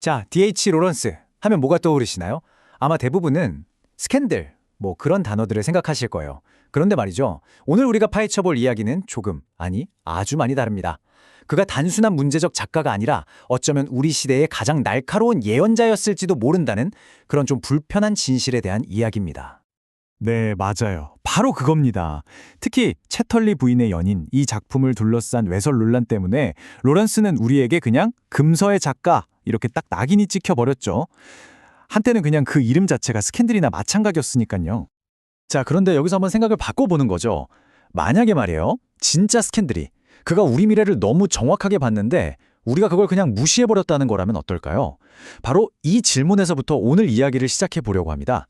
자, DH 로런스 하면 뭐가 떠오르시나요? 아마 대부분은 스캔들, 뭐 그런 단어들을 생각하실 거예요. 그런데 말이죠. 오늘 우리가 파헤쳐볼 이야기는 조금, 아니, 아주 많이 다릅니다. 그가 단순한 문제적 작가가 아니라 어쩌면 우리 시대의 가장 날카로운 예언자였을지도 모른다는 그런 좀 불편한 진실에 대한 이야기입니다. 네, 맞아요. 바로 그겁니다. 특히 채털리 부인의 연인, 이 작품을 둘러싼 외설 논란 때문에 로런스는 우리에게 그냥 금서의 작가 이렇게 딱 낙인이 찍혀버렸죠. 한때는 그냥 그 이름 자체가 스캔들이나 마찬가지였으니까요. 자, 그런데 여기서 한번 생각을 바꿔보는 거죠. 만약에 말이에요. 진짜 스캔들이 그가 우리 미래를 너무 정확하게 봤는데 우리가 그걸 그냥 무시해버렸다는 거라면 어떨까요? 바로 이 질문에서부터 오늘 이야기를 시작해 보려고 합니다.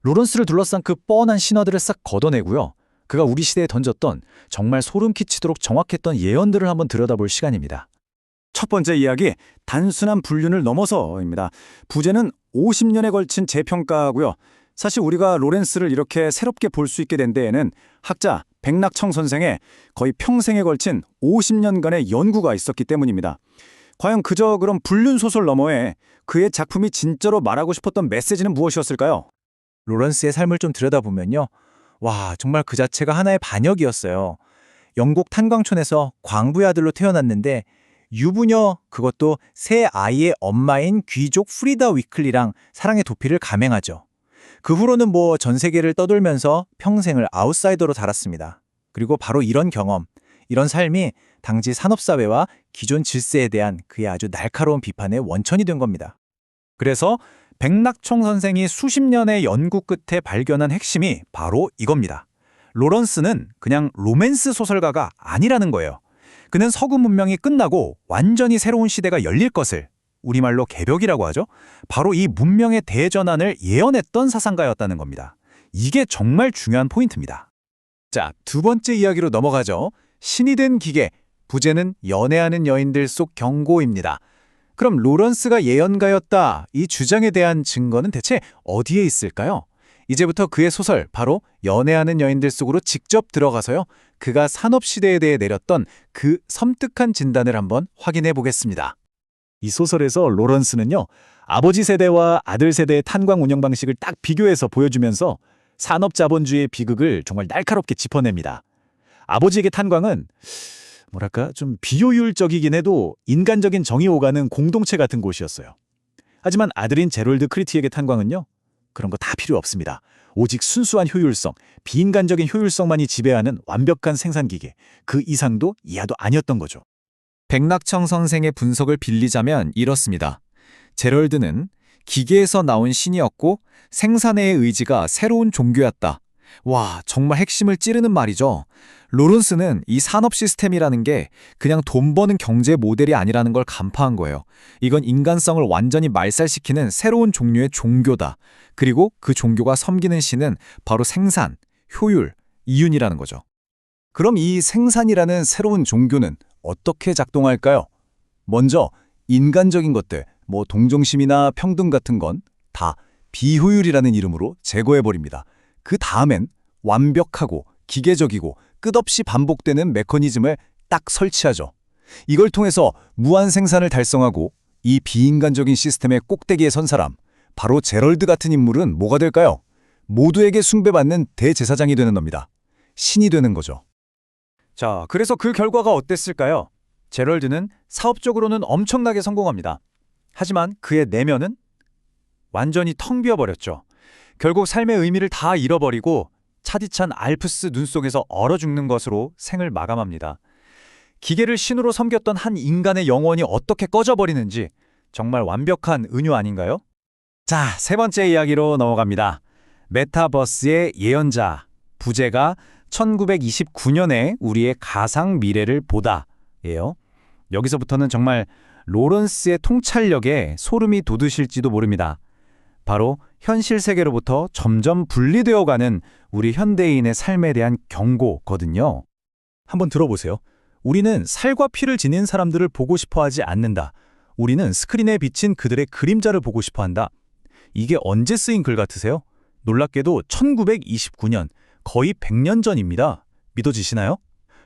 로런스를 둘러싼 그 뻔한 신화들을 싹 걷어내고요. 그가 우리 시대에 던졌던 정말 소름 끼치도록 정확했던 예언들을 한번 들여다볼 시간입니다. 첫 번째 이야기, 단순한 불륜을 넘어서입니다. 부제는 50년에 걸친 재평가고요. 사실 우리가 로렌스를 이렇게 새롭게 볼 수 있게 된 데에는 학자 백낙청 선생의 거의 평생에 걸친 50년간의 연구가 있었기 때문입니다. 과연 그저 그런 불륜 소설 너머에 그의 작품이 진짜로 말하고 싶었던 메시지는 무엇이었을까요? 로런스의 삶을 좀 들여다보면요. 와, 정말 그 자체가 하나의 반역이었어요. 영국 탄광촌에서 광부의 아들로 태어났는데 유부녀, 그것도 세 아이의 엄마인 귀족 프리다 위클리랑 사랑의 도피를 감행하죠. 그 후로는 뭐 전 세계를 떠돌면서 평생을 아웃사이더로 살았습니다. 그리고 바로 이런 경험, 이런 삶이 당시 산업사회와 기존 질서에 대한 그의 아주 날카로운 비판의 원천이 된 겁니다. 그래서 백낙총 선생이 수십 년의 연구 끝에 발견한 핵심이 바로 이겁니다. 로런스는 그냥 로맨스 소설가가 아니라는 거예요. 그는 서구 문명이 끝나고 완전히 새로운 시대가 열릴 것을, 우리말로 개벽이라고 하죠. 바로 이 문명의 대전환을 예언했던 사상가였다는 겁니다. 이게 정말 중요한 포인트입니다. 자, 두 번째 이야기로 넘어가죠. 신이 된 기계, 부제는 연애하는 여인들 속 경고입니다. 그럼 로런스가 예언가였다, 이 주장에 대한 증거는 대체 어디에 있을까요? 이제부터 그의 소설, 바로 연애하는 여인들 속으로 직접 들어가서요. 그가 산업시대에 대해 내렸던 그 섬뜩한 진단을 한번 확인해 보겠습니다. 이 소설에서 로런스는요, 아버지 세대와 아들 세대의 탄광 운영 방식을 딱 비교해서 보여주면서 산업자본주의의 비극을 정말 날카롭게 짚어냅니다. 아버지에게 탄광은 뭐랄까 좀 비효율적이긴 해도 인간적인 정이 오가는 공동체 같은 곳이었어요. 하지만 아들인 제롤드 크리티에게 탄광은요, 그런 거 다 필요 없습니다. 오직 순수한 효율성, 비인간적인 효율성만이 지배하는 완벽한 생산기계, 그 이상도 이하도 아니었던 거죠. 백낙청 선생의 분석을 빌리자면 이렇습니다. 제럴드는 기계에서 나온 신이었고 생산의 의지가 새로운 종교였다. 와, 정말 핵심을 찌르는 말이죠. 로런스는 이 산업 시스템이라는 게 그냥 돈 버는 경제 모델이 아니라는 걸 간파한 거예요. 이건 인간성을 완전히 말살시키는 새로운 종류의 종교다. 그리고 그 종교가 섬기는 신은 바로 생산, 효율, 이윤이라는 거죠. 그럼 이 생산이라는 새로운 종교는 어떻게 작동할까요? 먼저 인간적인 것들, 뭐 동정심이나 평등 같은 건 다 비효율이라는 이름으로 제거해버립니다. 그 다음엔 완벽하고 기계적이고 끝없이 반복되는 메커니즘을 딱 설치하죠. 이걸 통해서 무한 생산을 달성하고 이 비인간적인 시스템의 꼭대기에 선 사람, 바로 제럴드 같은 인물은 뭐가 될까요? 모두에게 숭배받는 대제사장이 되는 겁니다. 신이 되는 거죠. 자, 그래서 그 결과가 어땠을까요? 제럴드는 사업적으로는 엄청나게 성공합니다. 하지만 그의 내면은 완전히 텅 비어버렸죠. 결국 삶의 의미를 다 잃어버리고 차디찬 알프스 눈 속에서 얼어 죽는 것으로 생을 마감합니다. 기계를 신으로 섬겼던 한 인간의 영혼이 어떻게 꺼져버리는지 정말 완벽한 은유 아닌가요? 자, 세 번째 이야기로 넘어갑니다. 메타버스의 예언자, 부제가 1929년에 우리의 가상 미래를 보다예요. 여기서부터는 정말 로런스의 통찰력에 소름이 돋으실지도 모릅니다. 바로 현실 세계로부터 점점 분리되어가는 우리 현대인의 삶에 대한 경고거든요. 한번 들어보세요. 우리는 살과 피를 지닌 사람들을 보고 싶어 하지 않는다. 우리는 스크린에 비친 그들의 그림자를 보고 싶어 한다. 이게 언제 쓰인 글 같으세요? 놀랍게도 1929년, 거의 100년 전입니다. 믿어지시나요?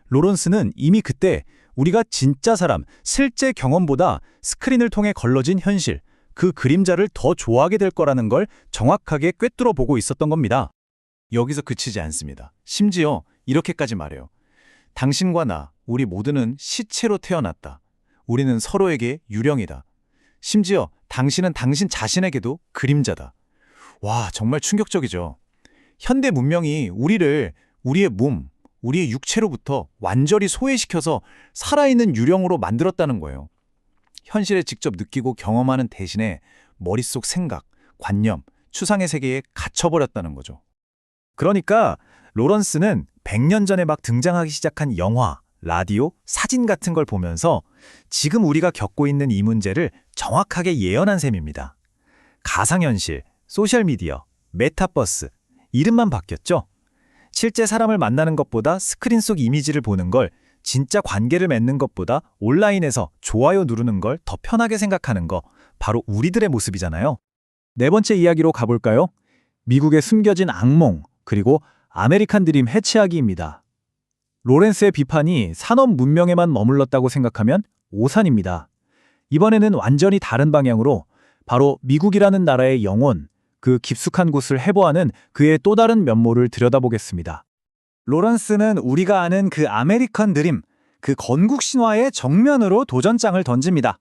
로런스는 이미 그때 우리가 진짜 사람, 실제 경험보다 스크린을 통해 걸러진 현실, 그 그림자를 더 좋아하게 될 거라는 걸 정확하게 꿰뚫어 보고 있었던 겁니다. 여기서 그치지 않습니다. 심지어 이렇게까지 말해요. 당신과 나, 우리 모두는 시체로 태어났다. 우리는 서로에게 유령이다. 심지어 당신은 당신 자신에게도 그림자다. 와, 정말 충격적이죠. 현대 문명이 우리를 우리의 몸, 우리의 육체로부터 완전히 소외시켜서 살아있는 유령으로 만들었다는 거예요. 현실에 직접 느끼고 경험하는 대신에 머릿속 생각, 관념, 추상의 세계에 갇혀버렸다는 거죠. 그러니까 로런스는 100년 전에 막 등장하기 시작한 영화, 라디오, 사진 같은 걸 보면서 지금 우리가 겪고 있는 이 문제를 정확하게 예언한 셈입니다. 가상현실, 소셜미디어, 메타버스, 이름만 바뀌었죠? 실제 사람을 만나는 것보다 스크린 속 이미지를 보는 걸, 진짜 관계를 맺는 것보다 온라인에서 좋아요 누르는 걸 더 편하게 생각하는 거, 바로 우리들의 모습이잖아요. 네 번째 이야기로 가볼까요? 미국의 숨겨진 악몽, 그리고 아메리칸 드림 해치하기입니다. 로렌스의 비판이 산업 문명에만 머물렀다고 생각하면 오산입니다. 이번에는 완전히 다른 방향으로 바로 미국이라는 나라의 영혼, 그 깊숙한 곳을 해부하는 그의 또 다른 면모를 들여다보겠습니다. 로런스는 우리가 아는 그 아메리칸 드림, 그 건국 신화의 정면으로 도전장을 던집니다.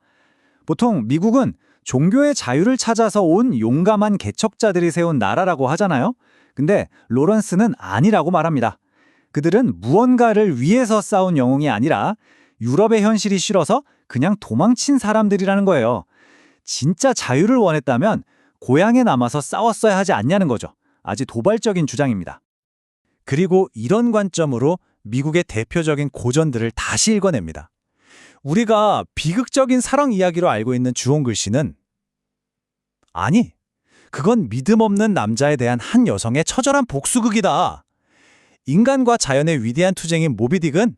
보통 미국은 종교의 자유를 찾아서 온 용감한 개척자들이 세운 나라라고 하잖아요. 근데 로런스는 아니라고 말합니다. 그들은 무언가를 위해서 싸운 영웅이 아니라 유럽의 현실이 싫어서 그냥 도망친 사람들이라는 거예요. 진짜 자유를 원했다면 고향에 남아서 싸웠어야 하지 않냐는 거죠. 아주 도발적인 주장입니다. 그리고 이런 관점으로 미국의 대표적인 고전들을 다시 읽어냅니다. 우리가 비극적인 사랑 이야기로 알고 있는 주홍글 씨는 아니, 그건 믿음 없는 남자에 대한 한 여성의 처절한 복수극이다. 인간과 자연의 위대한 투쟁인 모비딕은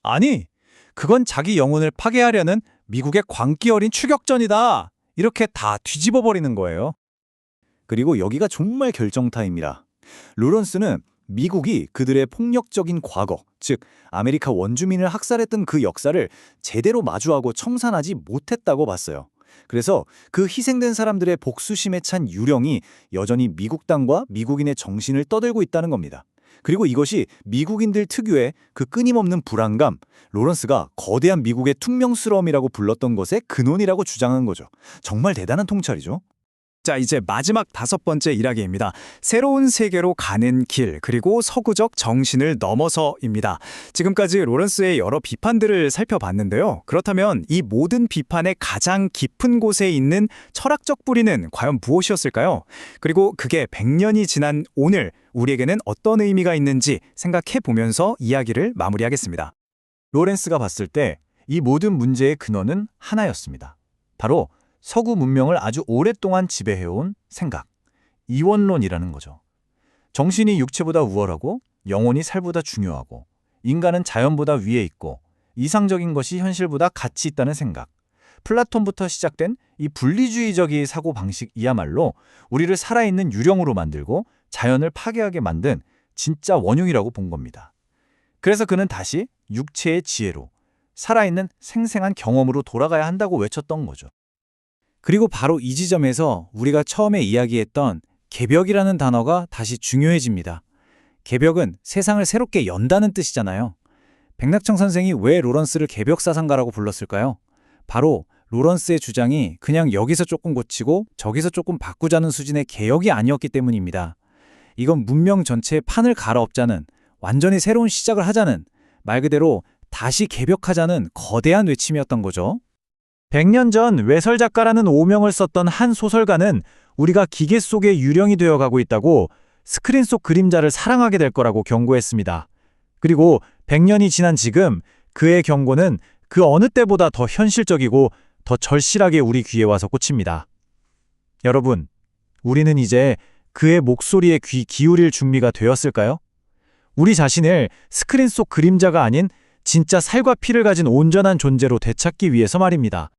아니, 그건 자기 영혼을 파괴하려는 미국의 광기 어린 추격전이다. 이렇게 다 뒤집어 버리는 거예요. 그리고 여기가 정말 결정타입니다. 로런스는 미국이 그들의 폭력적인 과거, 즉 아메리카 원주민을 학살했던 그 역사를 제대로 마주하고 청산하지 못했다고 봤어요. 그래서 그 희생된 사람들의 복수심에 찬 유령이 여전히 미국 땅과 미국인의 정신을 떠들고 있다는 겁니다. 그리고 이것이 미국인들 특유의 그 끊임없는 불안감, 로런스가 거대한 미국의 퉁명스러움이라고 불렀던 것의 근원이라고 주장한 거죠. 정말 대단한 통찰이죠. 자, 이제 마지막 5번째 이야기입니다. 새로운 세계로 가는 길, 그리고 서구적 정신을 넘어서입니다. 지금까지 로런스의 여러 비판들을 살펴봤는데요. 그렇다면 이 모든 비판의 가장 깊은 곳에 있는 철학적 뿌리는 과연 무엇이었을까요? 그리고 그게 100년이 지난 오늘 우리에게는 어떤 의미가 있는지 생각해 보면서 이야기를 마무리하겠습니다. 로렌스가 봤을 때 이 모든 문제의 근원은 하나였습니다. 바로 서구 문명을 아주 오랫동안 지배해온 생각, 이원론이라는 거죠. 정신이 육체보다 우월하고 영혼이 살보다 중요하고 인간은 자연보다 위에 있고 이상적인 것이 현실보다 가치 있다는 생각. 플라톤부터 시작된 이 분리주의적인 사고방식이야말로 우리를 살아있는 유령으로 만들고 자연을 파괴하게 만든 진짜 원흉이라고 본 겁니다. 그래서 그는 다시 육체의 지혜로 살아있는 생생한 경험으로 돌아가야 한다고 외쳤던 거죠. 그리고 바로 이 지점에서 우리가 처음에 이야기했던 개벽이라는 단어가 다시 중요해집니다. 개벽은 세상을 새롭게 연다는 뜻이잖아요. 백낙청 선생이 왜 로런스를 개벽사상가라고 불렀을까요? 바로 로런스의 주장이 그냥 여기서 조금 고치고 저기서 조금 바꾸자는 수준의 개혁이 아니었기 때문입니다. 이건 문명 전체의 판을 갈아엎자는, 완전히 새로운 시작을 하자는, 말 그대로 다시 개벽하자는 거대한 외침이었던 거죠. 100년 전 외설 작가라는 오명을 썼던 한 소설가는 우리가 기계 속의 유령이 되어가고 있다고, 스크린 속 그림자를 사랑하게 될 거라고 경고했습니다. 그리고 100년이 지난 지금 그의 경고는 그 어느 때보다 더 현실적이고 더 절실하게 우리 귀에 와서 꽂힙니다. 여러분, 우리는 이제 그의 목소리에 귀 기울일 준비가 되었을까요? 우리 자신을 스크린 속 그림자가 아닌 진짜 살과 피를 가진 온전한 존재로 되찾기 위해서 말입니다.